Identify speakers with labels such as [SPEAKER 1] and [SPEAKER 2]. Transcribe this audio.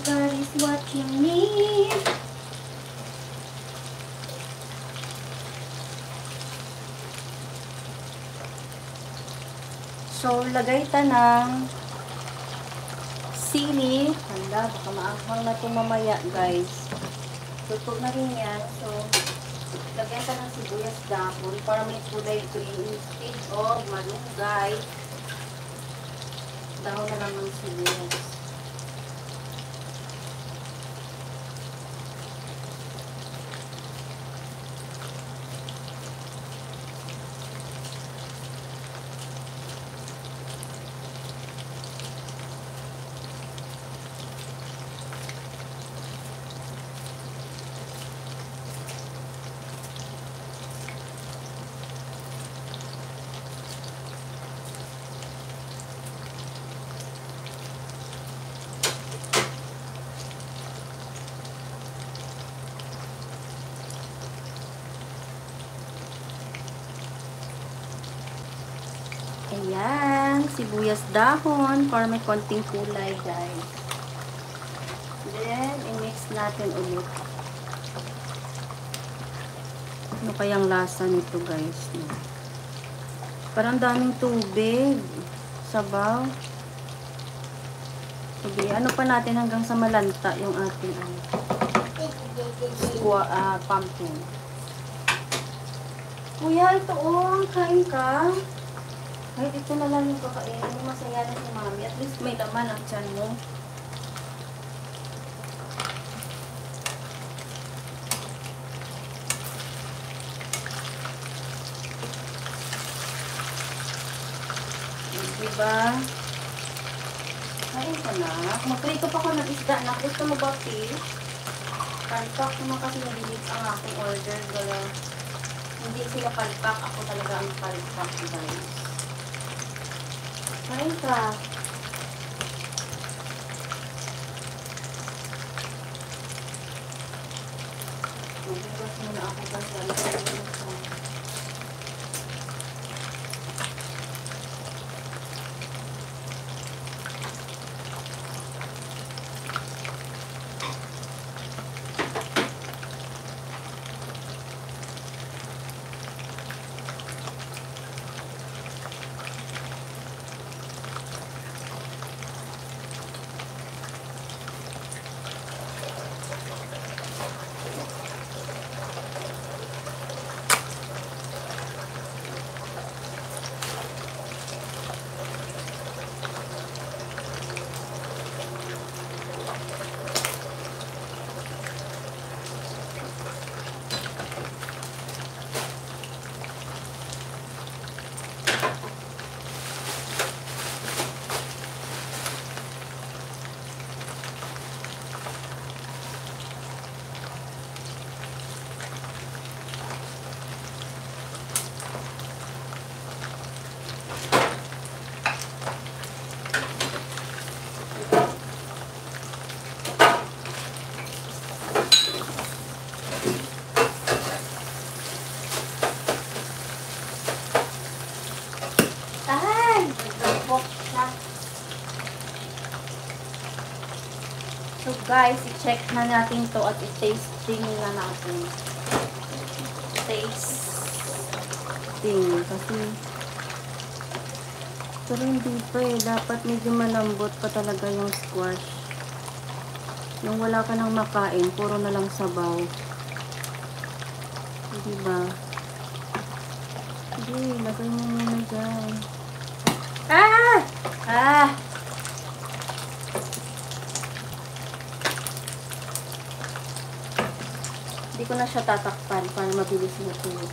[SPEAKER 1] God is what you need. So, lagay ta ng sili. Handa, baka maanghang na ito mamaya, guys. Tutok na rin yan. So, lagyan ta ng sibuyas dahon para may kulay green instead of malunggay. Dahon na lang ng sibuyas. Ayan, sibuyas dahon para may konting kulay, guys. Then, i-mix natin ulit. Ano kayang lasa nito, guys? Parang daming tubig. Sabaw. Sige, ano pa natin hanggang sa malanta yung ating pumpkin. Kuya, ito kain ka. Kahit ito na lang yung kakainin. Masaya na si mami. At least may laman ang tiyan mo. Diba? Kain ka na. Mag-prito pa ako ng isda na. Gusto mo ba fish? Palpak naman kasi nabilis ang aking order. Gala. Hindi sila palpak. Ako talaga ang palpak, guys. Kain ka. Magbukas muna ako kasi So guys, i-check na natin to at i-tasting na natin. Tasting. Kasi pero hindi pa dapat medyo malambot pa talaga yung squash. Yung wala ka nang makain, puro na lang sabaw. Diba? Hindi, lagay mo muna dyan. Hindi ko na siya tatakpan para mabilis luto.